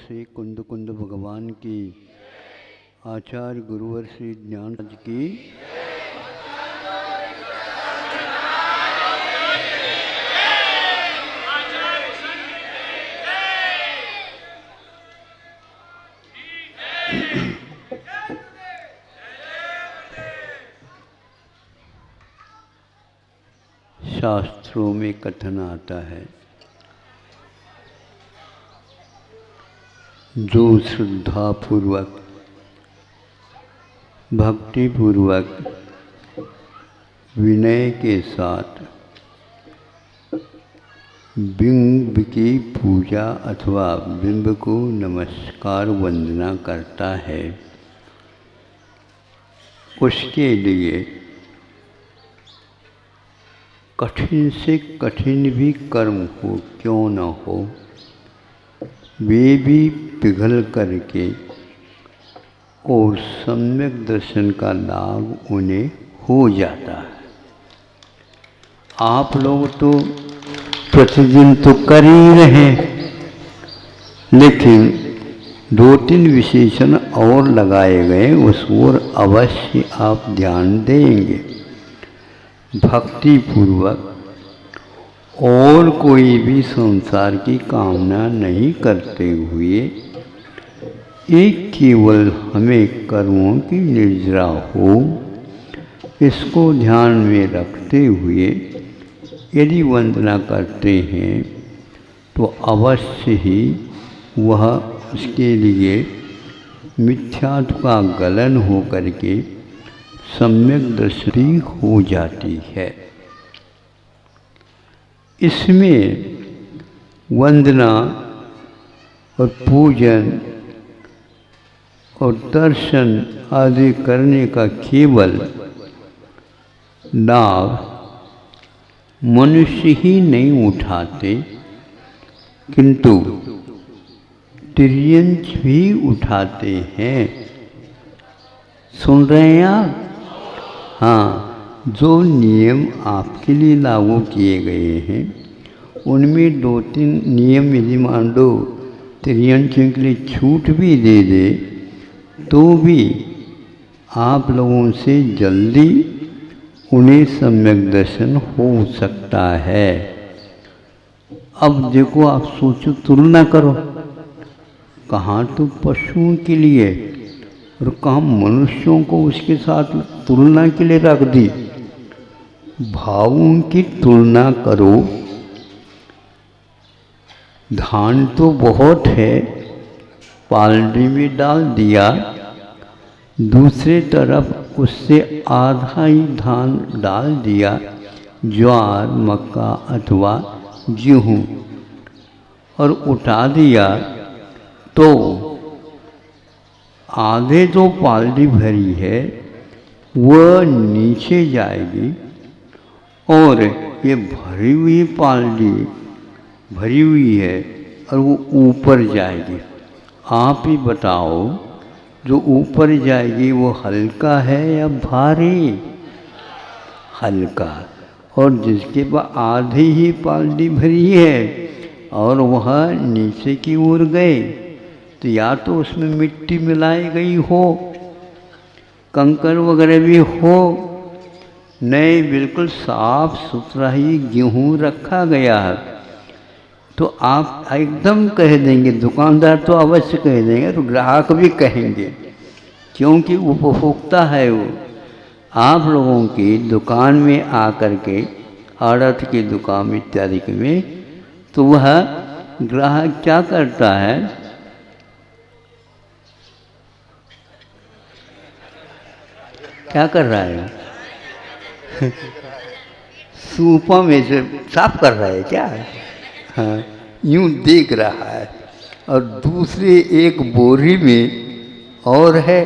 श्री कुंद कुंद भगवान की, आचार्य गुरुवर श्री ज्ञान की। शास्त्रों में कथन आता है, जो श्रद्धापूर्वक भक्तिपूर्वक विनय के साथ बिंब की पूजा अथवा बिंब को नमस्कार वंदना करता है, उसके लिए कठिन से कठिन भी कर्म हो क्यों न हो, वे भी पिघल करके और सम्यक दर्शन का लाभ उन्हें हो जाता है। आप लोग तो प्रतिदिन तो कर ही रहे, लेकिन दो तीन विशेषण और लगाए गए, उस ओर अवश्य आप ध्यान देंगे। भक्ति पूर्वक और कोई भी संसार की कामना नहीं करते हुए एक केवल हमें कर्मों की निर्जरा हो, इसको ध्यान में रखते हुए यदि वंदना करते हैं तो अवश्य ही वह उसके लिए मिथ्यात्व का गलन हो करके सम्यक दृष्टि हो जाती है। इसमें वंदना और पूजन और दर्शन आदि करने का केवल लाभ मनुष्य ही नहीं उठाते, किंतु तिर्यंच भी उठाते हैं। सुन रहे हैं आप? हाँ, जो नियम आपके लिए लागू किए गए हैं उनमें दो तीन नियम यदि मान लो तिर्यंचों के लिए छूट भी दे दे तो भी आप लोगों से जल्दी उन्हें सम्यक दर्शन हो सकता है। अब देखो, आप सोचो, तुलना करो, कहाँ तो पशुओं के लिए और कहाँ मनुष्यों को उसके साथ तुलना के लिए रख दी। भावों की तुलना करो, धान तो बहुत है, पालड़ी में डाल दिया, दूसरे तरफ उससे आधा ही धान डाल दिया, ज्वार मक्का अथवा गेहूँ, और उठा दिया, तो आधे जो पालड़ी भरी है वह नीचे जाएगी और ये भरी हुई पालड़ी भरी हुई है और वो ऊपर जाएगी। आप ही बताओ, जो ऊपर जाएगी वो हल्का है या भारी? हल्का। और जिसके पास आधी ही पालड़ी भरी है और वह नीचे की ओर गए, तो या तो उसमें मिट्टी मिलाई गई हो, कंकड़ वगैरह भी हो, नहीं बिल्कुल साफ सुथरा ही गेहूँ रखा गया है, तो आप एकदम कह देंगे, दुकानदार तो अवश्य कह देंगे, तो ग्राहक भी कहेंगे, क्योंकि उपभोक्ता है वो। आप लोगों की दुकान में आकर के, आड़त की दुकान इत्यादि में, तो वह ग्राहक क्या करता है, क्या कर रहा है? सूपा में से साफ कर रहा है क्या? हाँ, यूँ देख रहा है, और दूसरी एक बोरी में और है,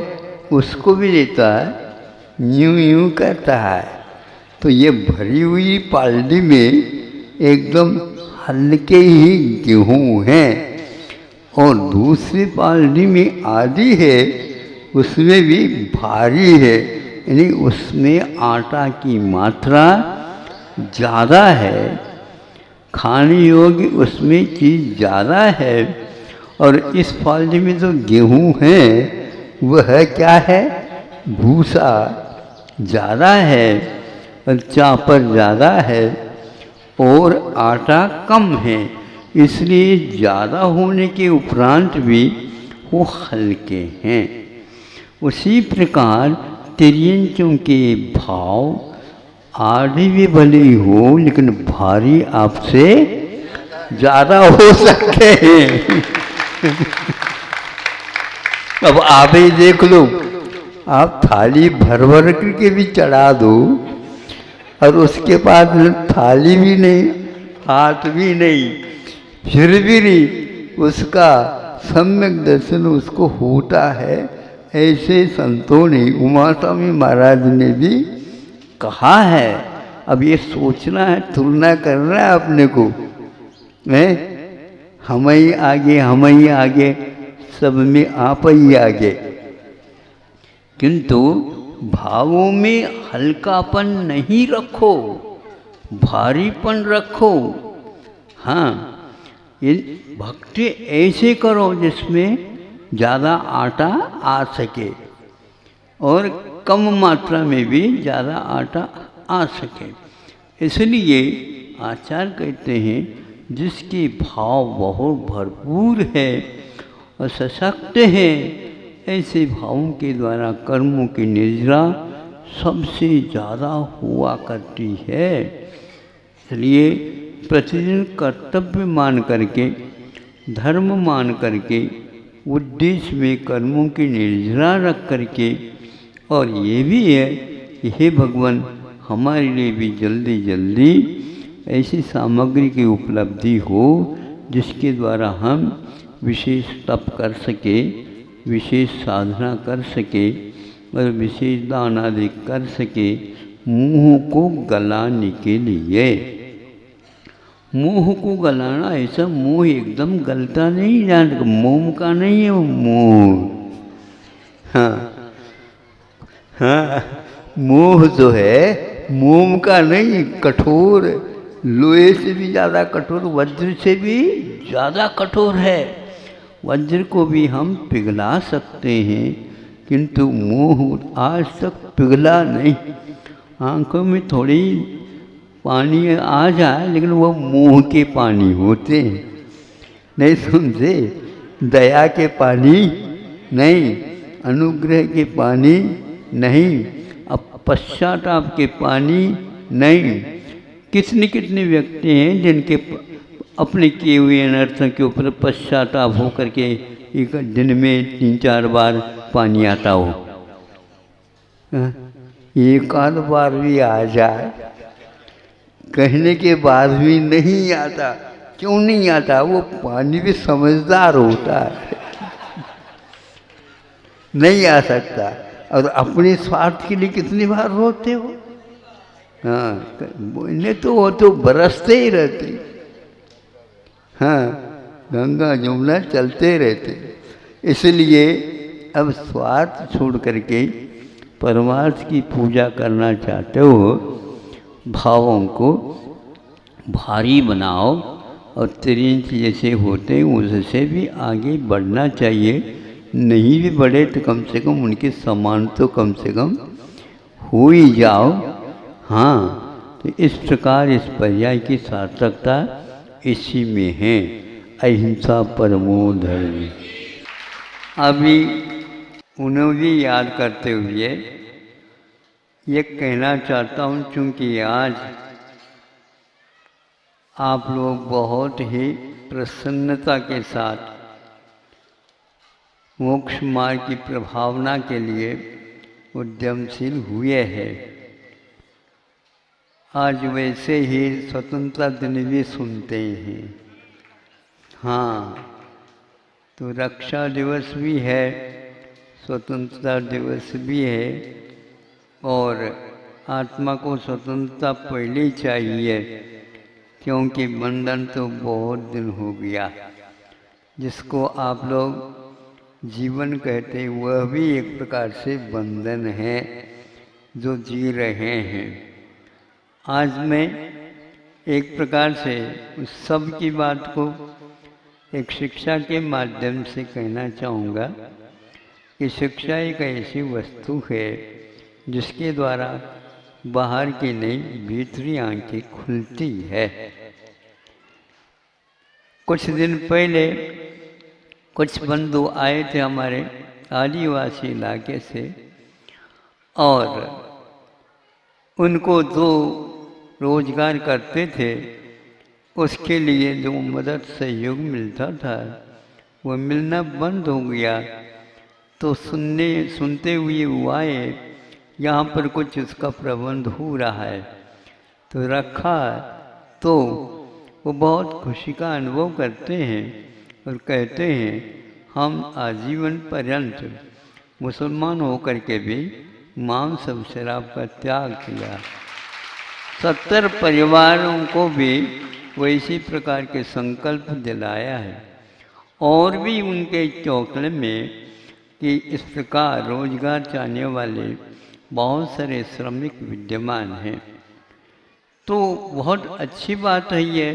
उसको भी देता है, यूँ यूँ करता है। तो ये भरी हुई पालड़ी में एकदम हल्के ही गेहूँ हैं और दूसरी पालड़ी में आधी है, उसमें भी भारी है, यानी उसमें आटा की मात्रा ज़्यादा है, खाने योग्य उसमें चीज़ ज़्यादा है, और इस फाल्दी में जो गेहूं है वह क्या है, भूसा ज़्यादा है और चापर ज़्यादा है और आटा कम है, इसलिए ज़्यादा होने के उपरांत भी वो हल्के हैं। उसी प्रकार तिर्यंचों के भाव आधे भी भले ही हो लेकिन भारी आपसे ज़्यादा हो सकते हैं। अब आप ही देख लो, आप थाली भर भर करके भी चढ़ा दो और उसके बाद थाली भी नहीं, हाथ भी नहीं, फिर भी उसका सम्यक दर्शन उसको होता है। ऐसे संतों ने, उमा स्वामी महाराज ने भी कहा है। अब ये सोचना है, तुलना करना है अपने को, है हम ही आगे, हम ही आगे, सब में आप ही आगे। किंतु भावों में हल्कापन नहीं रखो, भारीपन रखो। हाँ, ये भक्ति ऐसे करो जिसमें ज़्यादा आटा आ सके और कम मात्रा में भी ज़्यादा आटा आ सके। इसलिए आचार्य कहते हैं जिसके भाव बहुत भरपूर है और सशक्त है, ऐसे भावों के द्वारा कर्मों की निर्जरा सबसे ज़्यादा हुआ करती है। इसलिए प्रतिदिन कर्तव्य मान करके, धर्म मान करके, उद्देश्य में कर्मों की निर्जरा रख करके, और ये भी है कि हे भगवान हमारे लिए भी जल्दी जल्दी ऐसी सामग्री की उपलब्धि हो जिसके द्वारा हम विशेष तप कर सके, विशेष साधना कर सके और विशेष दान आदि कर सके, मुँह को गलाने के लिए। मुँह को गलाना, ऐसा मुँह एकदम गलता नहीं, जान मोम का नहीं है वो मुँह। हाँ हाँ, मोह जो है मोम का नहीं, कठोर, लोहे से भी ज़्यादा कठोर, वज्र से भी ज़्यादा कठोर है। वज्र को भी हम पिघला सकते हैं किंतु मोह आज तक पिघला नहीं। आंखों में थोड़ी पानी आ जाए लेकिन वो मोह के पानी होते हैं, नहीं समझे, दया के पानी नहीं, अनुग्रह के पानी नहीं, अब पश्चाताप के पानी नहीं। कितने कितने व्यक्ति हैं जिनके अपने किए हुए अनर्थों के ऊपर पश्चाताप हो करके एक दिन में 3-4 बार पानी आता हो। एक आध बार भी आ जाए, कहने के बाद भी नहीं आता। क्यों नहीं आता? वो पानी भी समझदार होता है, नहीं आ सकता। और अपने स्वार्थ के लिए कितनी बार रोते हो? हाँ, इन्हें तो वो तो बरसते ही रहते। हाँ, गंगा जमुना चलते रहते। इसलिए अब स्वार्थ छोड़ करके परमार्थ की पूजा करना चाहते हो, भावों को भारी बनाओ और त्रिंच जैसे होते हैं उससे भी आगे बढ़ना चाहिए। नहीं भी बढ़े तो कम से कम उनके समान तो कम से कम हो ही जाओ। हाँ, तो इस प्रकार इस पर्याय की सार्थकता इसी में है, अहिंसा परमो धर्म। अभी उन्हें भी याद करते हुए ये कहना चाहता हूँ, क्योंकि आज आप लोग बहुत ही प्रसन्नता के साथ मोक्ष मार्ग की प्रभावना के लिए उद्यमशील हुए हैं। आज वैसे ही स्वतंत्रता दिन भी सुनते हैं। हाँ, तो रक्षा दिवस भी है, स्वतंत्रता दिवस भी है, और आत्मा को स्वतंत्रता पहले ही चाहिए क्योंकि बंधन तो बहुत दिन हो गया। जिसको आप लोग जीवन कहते हैं वह भी एक प्रकार से बंधन है जो जी रहे हैं। आज मैं एक प्रकार से उस सब की बात को एक शिक्षा के माध्यम से कहना चाहूँगा कि शिक्षा एक ऐसी वस्तु है जिसके द्वारा बाहर की नहीं भीतरी आंखें खुलती है। कुछ दिन पहले कुछ बंधु आए थे हमारे आदिवासी इलाके से, और उनको जो रोजगार करते थे उसके लिए जो मदद सहयोग मिलता था वो मिलना बंद हो गया। तो सुनते हुए वो आए, यहाँ पर कुछ उसका प्रबंध हो रहा है, तो रखा। तो वो बहुत खुशी का अनुभव करते हैं और कहते हैं हम आजीवन पर्यंत मुसलमान होकर के भी मांस और शराब का त्याग किया। 70 परिवारों को भी वैसी प्रकार के संकल्प दिलाया है। और भी उनके चौकले में कि इस प्रकार रोजगार चाहने वाले बहुत सारे श्रमिक विद्यमान हैं। तो बहुत अच्छी बात है ये।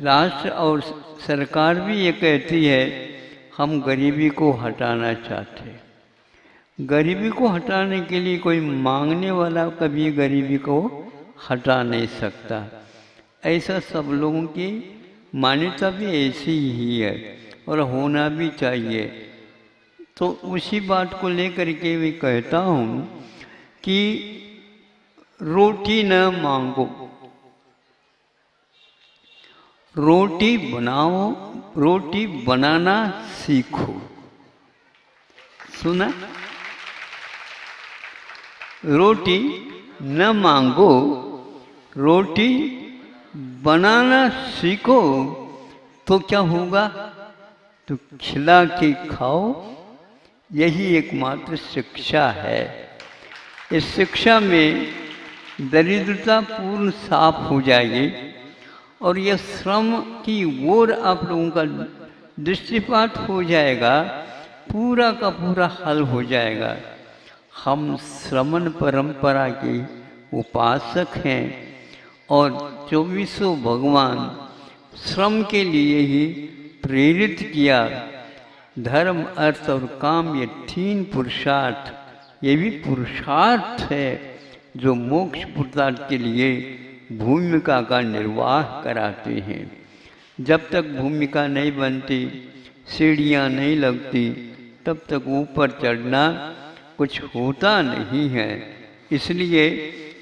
राष्ट्र और सरकार भी ये कहती है हम गरीबी को हटाना चाहते हैं। गरीबी को हटाने के लिए कोई मांगने वाला कभी गरीबी को हटा नहीं सकता। ऐसा सब लोगों की मान्यता भी ऐसी ही है और होना भी चाहिए। तो उसी बात को लेकर के मैं कहता हूँ कि रोटी न मांगो, रोटी बनाओ, रोटी बनाना सीखो। सुना? रोटी न मांगो, रोटी बनाना सीखो। तो क्या होगा? तो खिला के खाओ। यही एकमात्र शिक्षा है। इस शिक्षा में दरिद्रता पूर्ण साफ हो जाएगी और यह श्रम की ओर आप लोगों का दृष्टिपात हो जाएगा, पूरा का पूरा हल हो जाएगा। हम श्रमण परंपरा के उपासक हैं और 24 भगवान श्रम के लिए ही प्रेरित किया। धर्म, अर्थ और काम ये 3 पुरुषार्थ, ये भी पुरुषार्थ है जो मोक्ष पुरुषार्थ के लिए भूमिका का निर्वाह कराते हैं। जब तक भूमिका नहीं बनती, सीढ़ियाँ नहीं लगती, तब तक ऊपर चढ़ना कुछ होता नहीं है। इसलिए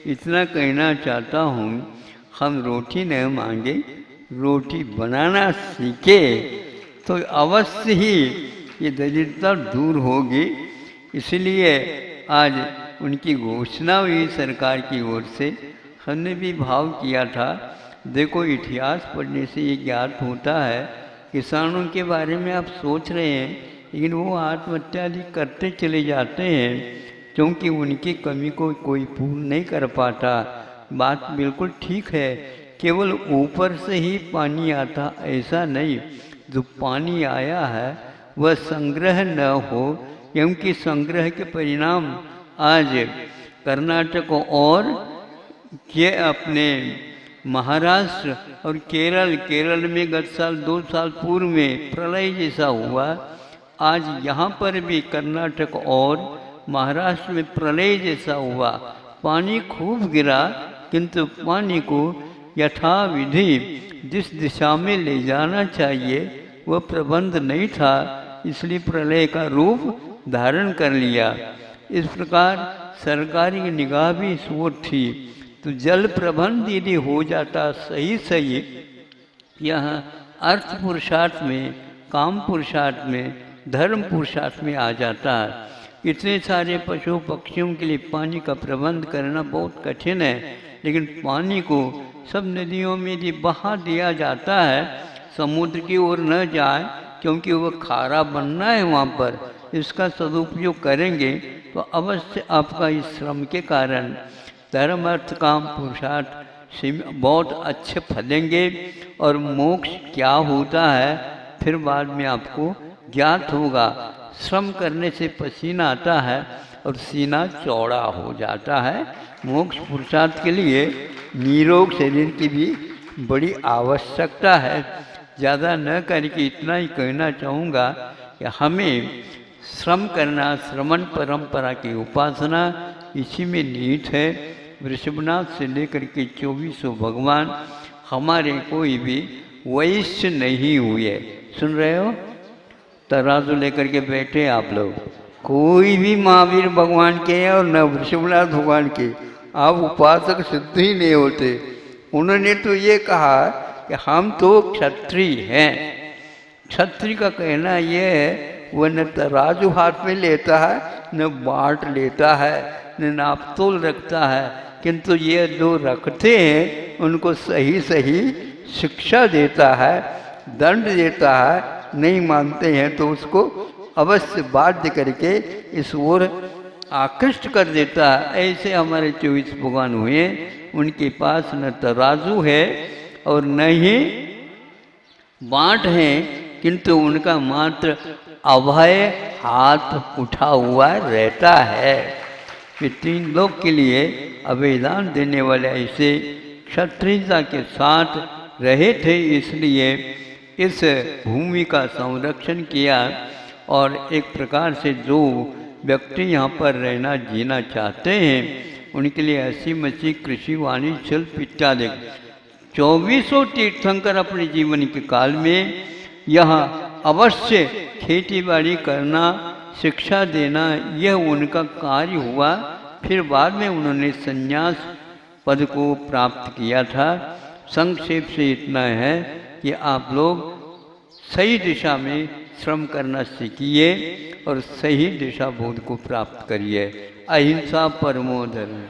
इतना कहना चाहता हूँ, हम रोटी न मांगे, रोटी बनाना सीखे तो अवश्य ही ये दरिद्रता दूर होगी। इसलिए आज उनकी घोषणा हुई सरकार की ओर से। हमने भी भाव किया था। देखो, इतिहास पढ़ने से ये ज्ञात होता है, किसानों के बारे में आप सोच रहे हैं लेकिन वो आत्महत्या करते चले जाते हैं क्योंकि उनकी कमी को कोई पूर्ण नहीं कर पाता। बात बिल्कुल ठीक है, केवल ऊपर से ही पानी आता ऐसा नहीं। जो पानी आया है वह संग्रह न हो, क्योंकि संग्रह के परिणाम आज कर्नाटक और ये अपने महाराष्ट्र और केरल में गत साल 2 साल पूर्व में प्रलय जैसा हुआ। आज यहाँ पर भी कर्नाटक और महाराष्ट्र में प्रलय जैसा हुआ। पानी खूब गिरा, किंतु पानी को यथाविधि जिस दिशा में ले जाना चाहिए वह प्रबंध नहीं था, इसलिए प्रलय का रूप धारण कर लिया। इस प्रकार सरकारी निगाह भी इस ओर थी। तो जल प्रबंध यदि हो जाता सही यहाँ अर्थ पुरुषार्थ में, काम पुरुषार्थ में, धर्म पुरुषार्थ में आ जाता है। इतने सारे पशु पक्षियों के लिए पानी का प्रबंध करना बहुत कठिन है, लेकिन पानी को सब नदियों में यदि बहा दिया जाता है, समुद्र की ओर न जाए क्योंकि वह खारा बनना है वहाँ पर, इसका सदुपयोग करेंगे तो अवश्य आपका इस श्रम के कारण धर्म अर्थ काम पुरुषार्थ बहुत अच्छे फलेंगे। और मोक्ष क्या होता है फिर बाद में आपको ज्ञात होगा। श्रम करने से पसीना आता है और सीना चौड़ा हो जाता है। मोक्ष पुरुषार्थ के लिए निरोग शरीर की भी बड़ी आवश्यकता है। ज़्यादा न करके इतना ही कहना चाहूँगा कि हमें श्रम करना, श्रमण परंपरा की उपासना इसी में निहित है। वृषभनाथ से लेकर के 2400 भगवान हमारे कोई भी वैश्य नहीं हुए। सुन रहे हो? तराजू लेकर के बैठे आप लोग, कोई भी महावीर भगवान के हैं और न वृषभनाथ भगवान के, आप उपासक सिद्ध ही नहीं होते। उन्होंने तो ये कहा कि हम तो क्षत्रिय हैं। क्षत्रिय का कहना ये है वह न तराजू हाथ में लेता है, न बाट लेता है, न नापतोल रखता है, किंतु ये जो रखते हैं उनको सही सही शिक्षा देता है, दंड देता है। नहीं मानते हैं तो उसको अवश्य बाध्य करके इस ओर आकृष्ट कर देता है। ऐसे हमारे 24 भगवान हुए, उनके पास न तराजू है और न ही बाँट है, किंतु उनका मात्र अभय हाथ उठा हुआ रहता है। ये 3 लोक के लिए अभयदान देने वाले ऐसे क्षत्रियता के साथ रहे थे, इसलिए इस भूमि का संरक्षण किया। और एक प्रकार से जो व्यक्ति यहाँ पर रहना जीना चाहते हैं उनके लिए हंसी मसी कृषि वाणिज्य शिल्प इत्यादि 2400 तीर्थंकर अपने जीवन के काल में यहाँ अवश्य खेती बाड़ी करना, शिक्षा देना, यह उनका कार्य हुआ। फिर बाद में उन्होंने संन्यास पद को प्राप्त किया था। संक्षेप से इतना है कि आप लोग सही दिशा में श्रम करना सीखिए और सही दिशा बोध को प्राप्त करिए। अहिंसा परमो धर्म।